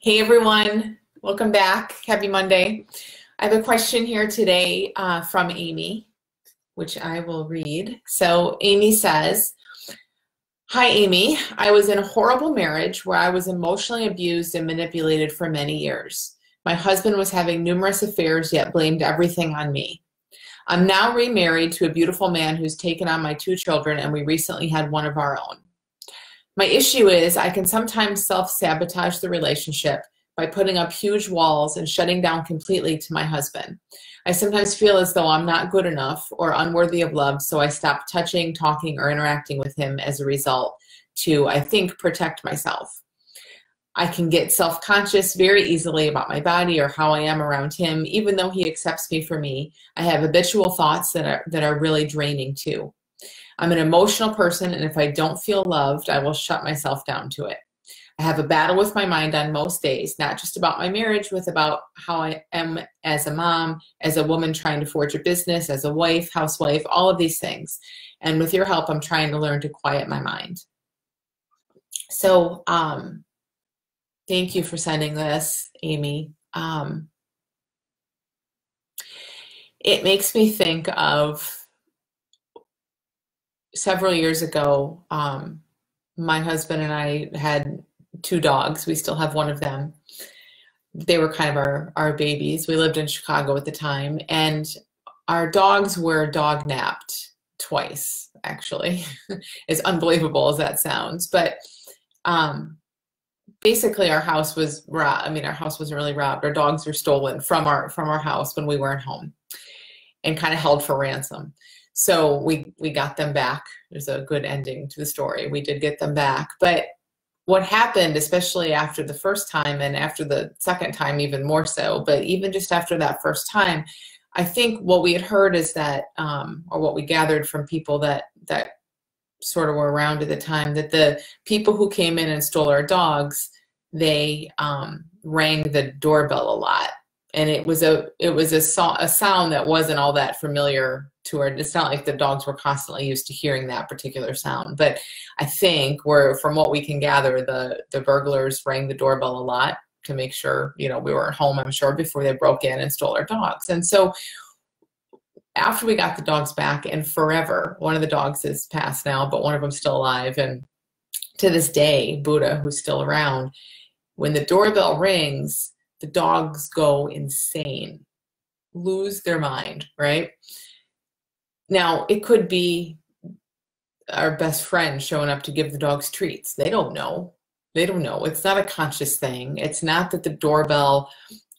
Hey everyone, welcome back. Happy Monday. I have a question here today from Amy, which I will read. So Amy says, "Hi Amy, I was in a horrible marriage where I was emotionally abused and manipulated for many years. My husband was having numerous affairs yet blamed everything on me. I'm now remarried to a beautiful man who's taken on my two children, and we recently had one of our own. My issue is I can sometimes self-sabotage the relationship by putting up huge walls and shutting down completely to my husband. I sometimes feel as though I'm not good enough or unworthy of love, so I stop touching, talking, or interacting with him as a result to, I think, protect myself. I can get self-conscious very easily about my body or how I am around him. Even though he accepts me for me, I have habitual thoughts that are really draining too. I'm an emotional person, and if I don't feel loved, I will shut myself down to it. I have a battle with my mind on most days, not just about my marriage, but about how I am as a mom, as a woman trying to forge a business, as a wife, housewife, all of these things. And with your help, I'm trying to learn to quiet my mind." So thank you for sending this, Amy. It makes me think of several years ago. My husband and I had two dogs. We still have one of them. They were kind of our babies. We lived in Chicago at the time, and our dogs were dog napped twice, actually. As unbelievable as that sounds. But basically our house was robbed. I mean, our house wasn't really robbed. Our dogs were stolen from our house when we weren't home and kind of held for ransom. So we got them back. There's a good ending to the story. We did get them back. But what happened, especially after the first time and after the second time even more so, but even just after that first time, I think what we had heard is that, or what we gathered from people that sort of were around at the time, that the people who came in and stole our dogs, they rang the doorbell a lot. And it was a sound that wasn't all that familiar to her. It's not like the dogs were constantly used to hearing that particular sound. But I think from what we can gather, the burglars rang the doorbell a lot to make sure, we were at home, I'm sure, before they broke in and stole our dogs. And so after we got the dogs back, and forever, one of the dogs is passed now, but one of them's still alive. And to this day, Buddha, who's still around, when the doorbell rings, the dogs go insane, lose their mind, right? Now, it could be our best friend showing up to give the dogs treats. They don't know. They don't know. It's not a conscious thing. It's not that the doorbell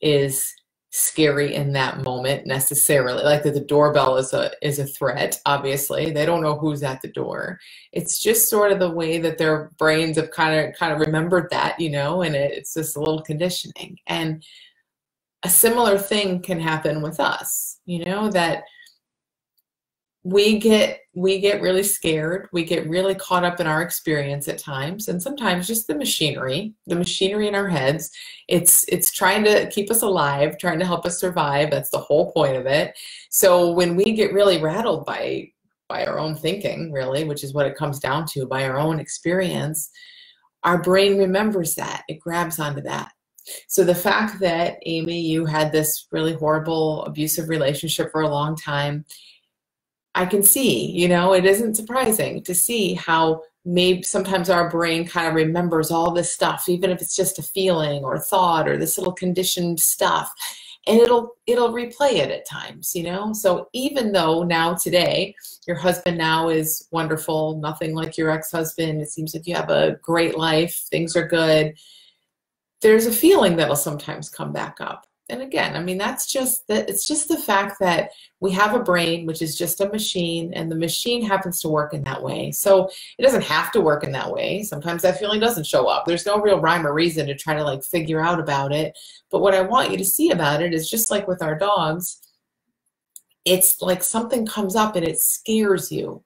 is scary in that moment necessarily, like that the doorbell is a threat. Obviously, they don't know who's at the door. It's just sort of the way that their brains have kind of remembered that, and it's just a little conditioning. And a similar thing can happen with us, that we get really scared. We get really caught up in our experience at times, and sometimes just the machinery in our heads. It's trying to keep us alive, trying to help us survive. That's the whole point of it. So when we get really rattled by our own thinking, really, which is what it comes down to, by our own experience, our brain remembers that. It grabs onto that. So the fact that, Amy, you had this really horrible, abusive relationship for a long time, I can see, it isn't surprising to see how maybe sometimes our brain kind of remembers all this stuff, even if it's just a feeling or a thought or this little conditioned stuff, and it'll replay it at times, So even though now today, your husband now is wonderful, nothing like your ex-husband, it seems like you have a great life, things are good, there's a feeling that'll sometimes come back up. And again, I mean, it's just the fact that we have a brain, which is just a machine, and the machine happens to work in that way. So it doesn't have to work in that way. Sometimes that feeling doesn't show up. There's no real rhyme or reason to try to figure out about it. But what I want you to see about it is, just like with our dogs, it's like something comes up and it scares you.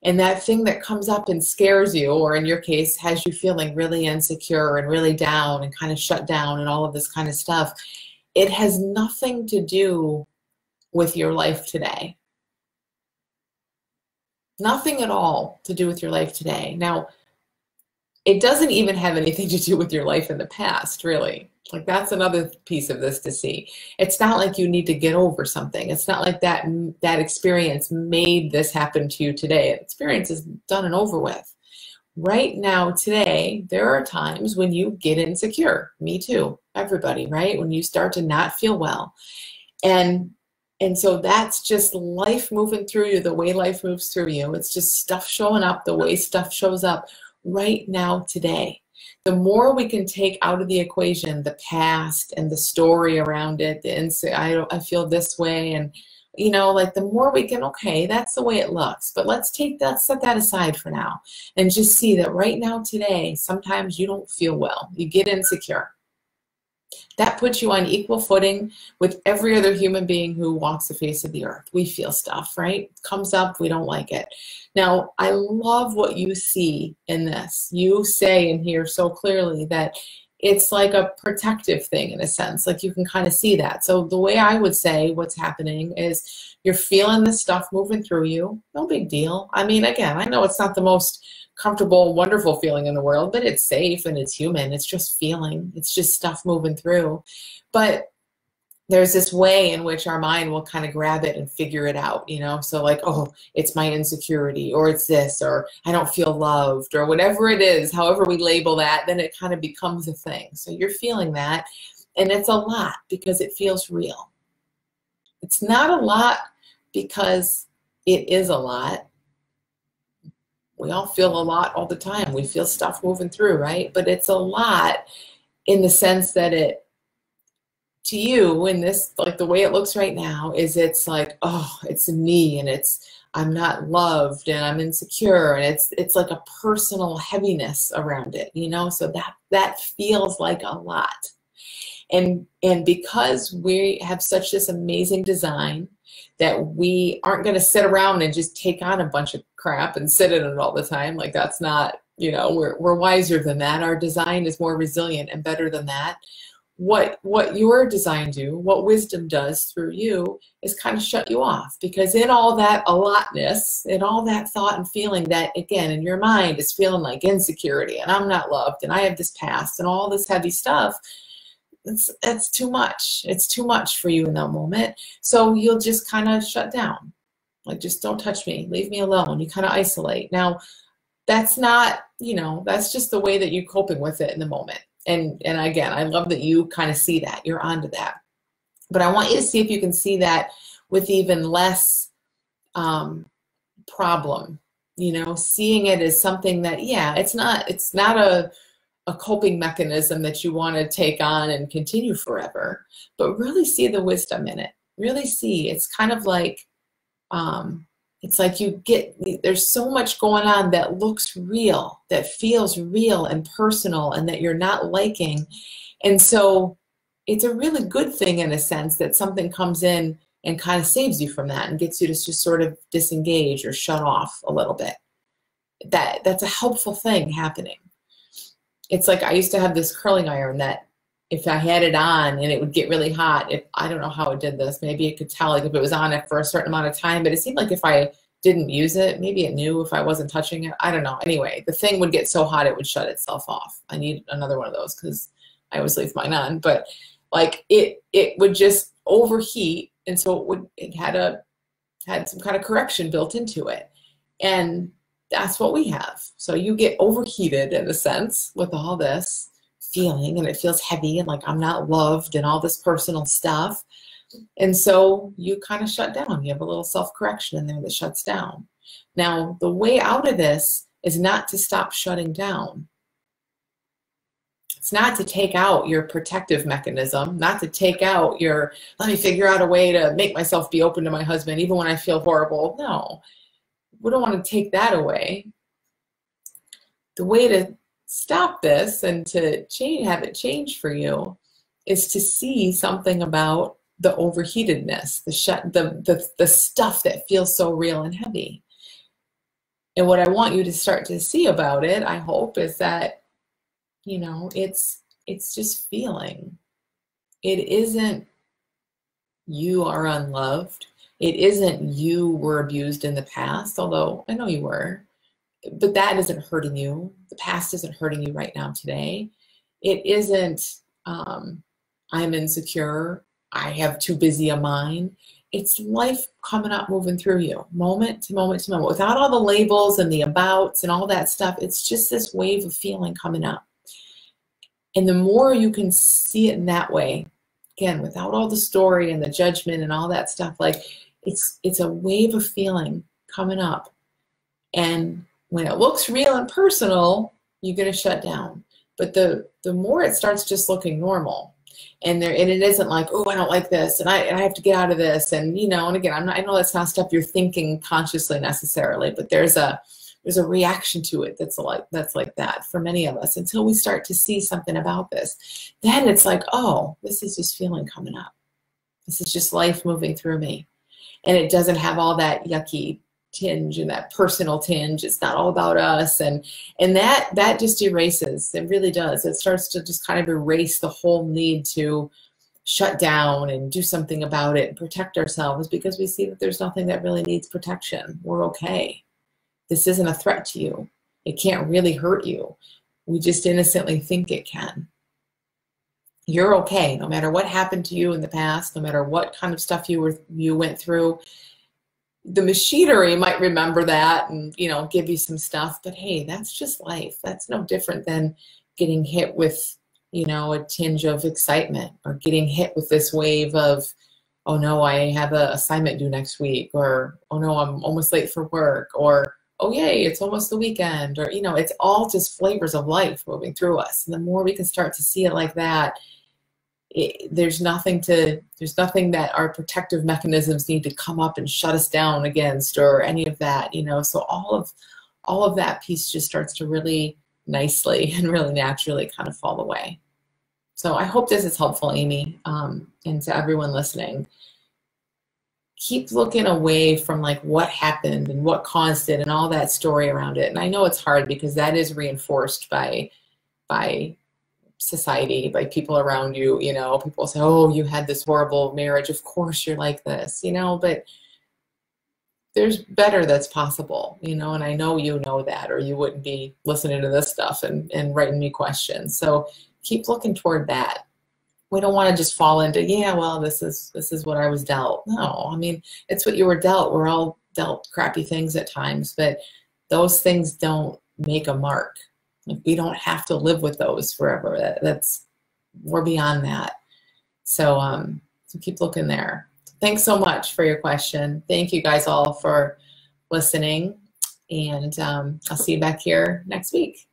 And that thing that comes up and scares you, or in your case, has you feeling really insecure and really down and kind of shut down and all of this kind of stuff, it has nothing to do with your life today. Nothing at all to do with your life today. Now, it doesn't even have anything to do with your life in the past, really. Like that's another piece of this to see. It's not like you need to get over something. It's not like that experience made this happen to you today. The experience is done and over with. Right now, today, there are times when you get insecure. Me too. Everybody, right? When you start to not feel well. And so that's just life moving through you, the way life moves through you. It's just stuff showing up the way stuff shows up right now, today. The more we can take out of the equation the past and the story around it, I feel this way, and you know, like the more we can, okay, that's the way it looks, but let's set that aside for now and just see that right now, today, sometimes you don't feel well, you get insecure. That puts you on equal footing with every other human being who walks the face of the earth. We feel stuff, right? It comes up, we don't like it. Now, I love what you see in this. You say in here so clearly that it's like a protective thing in a sense, like you can kind of see that. So the way I would say what's happening is you're feeling this stuff moving through you. No big deal. I mean, again, I know it's not the most comfortable, wonderful feeling in the world, but it's safe and it's human. It's just feeling. It's just stuff moving through. But there's this way in which our mind will kind of grab it and figure it out, you know? So like, oh, it's my insecurity, or it's this, or I don't feel loved, or whatever it is, however we label that, then it kind of becomes a thing. So you're feeling that, and it's a lot because it feels real. It's not a lot because it is a lot. We all feel a lot all the time. We feel stuff moving through, right? But it's a lot in the sense that it, to you, in this, like the way it looks right now, is it's like, oh, it's me, and I'm not loved, and I'm insecure, and it's like a personal heaviness around it, you know? So that feels like a lot. And because we have such this amazing design that we aren't going to sit around and just take on a bunch of crap and sit in it all the time, like that's not, you know, we're wiser than that. Our design is more resilient and better than that. What your design do, what wisdom does through you, is kind of shut you off, because in all that a lotness, in all that thought and feeling that, again, in your mind is feeling like insecurity, and I'm not loved, and I have this past, and all this heavy stuff, it's too much. It's too much for you in that moment. So you'll just kind of shut down. Like, just don't touch me. Leave me alone. You kind of isolate. Now, that's not, you know, that's just the way that you're coping with it in the moment. And again, I love that you kind of see that. You're onto that. But I want you to see if you can see that with even less problem. You know, seeing it as something that, yeah, it's not a coping mechanism that you want to take on and continue forever, but really see the wisdom in it. Really see, it's kind of like, it's like there's so much going on that looks real, that feels real and personal, and that you're not liking. And so it's a really good thing in a sense that something comes in and kind of saves you from that and gets you to just sort of disengage or shut off a little bit. That's a helpful thing happening. It's like I used to have this curling iron that if I had it on and it would get really hot, I don't know how it did this. Maybe it could tell like if it was on it for a certain amount of time, but it seemed like if I didn't use it, maybe it knew if I wasn't touching it. I don't know. Anyway, the thing would get so hot it would shut itself off. I need another one of those because I always leave mine on. But like it would just overheat, and so it had some kind of correction built into it. And that's what we have. So you get overheated in a sense with all this feeling, and it feels heavy and like I'm not loved and all this personal stuff. And so you kind of shut down. You have a little self-correction in there that shuts down. Now, the way out of this is not to stop shutting down. It's not to take out your protective mechanism, not to take out your, let me figure out a way to make myself be open to my husband even when I feel horrible. No. We don't want to take that away. The way to stop this and to have it change for you is to see something about the overheatedness, the stuff that feels so real and heavy. And what I want you to start to see about it, I hope, is that, you know, it's just feeling. It isn't you are unloved. It isn't you were abused in the past, although I know you were, but that isn't hurting you. The past isn't hurting you right now today. It isn't I'm insecure, I have too busy a mind. It's life coming up, moving through you, moment to moment to moment, without all the labels and the abouts and all that stuff. It's just this wave of feeling coming up. And the more you can see it in that way, again, without all the story and the judgment and all that stuff, like it's a wave of feeling coming up. And when it looks real and personal, you're going to shut down. But the more it starts just looking normal, and it isn't like, oh, I don't like this, and I have to get out of this, and and again, I know that's not stuff you're thinking consciously necessarily, but there's a reaction to it that's like that for many of us until we start to see something about this. Then it's like, oh, this is just feeling coming up. This is just life moving through me, and it doesn't have all that yucky tinge and that personal tinge. It's not all about us, and that just erases. It really does. It starts to just kind of erase the whole need to shut down and do something about it and protect ourselves, because we see that there's nothing that really needs protection. We're okay. This isn't a threat to you. It can't really hurt you. We just innocently think it can. You're okay, no matter what happened to you in the past, no matter what kind of stuff you went through. The machinery might remember that and give you some stuff, but hey, that's just life. That's no different than getting hit with a tinge of excitement, or getting hit with this wave of, oh no, I have an assignment due next week, or oh no, I'm almost late for work, or oh yay, it's almost the weekend, or it's all just flavors of life moving through us. And the more we can start to see it like that, there's nothing that our protective mechanisms need to come up and shut us down against, or any of that, so all of that piece just starts to really nicely and really naturally kind of fall away. So I hope this is helpful, Amy, and to everyone listening. Keep looking away from like what happened and what caused it and all that story around it. And I know it's hard because that is reinforced by society, by people around you. People say, oh, you had this horrible marriage, of course you're like this, but there's better that's possible, and I know that, or you wouldn't be listening to this stuff and writing me questions. So keep looking toward that. We don't want to just fall into, yeah, well, this is what I was dealt. No, I mean, it's what you were dealt. We're all dealt crappy things at times, but those things don't make a mark. We don't have to live with those forever. We're beyond that. So keep looking there. Thanks so much for your question. Thank you guys all for listening, and I'll see you back here next week.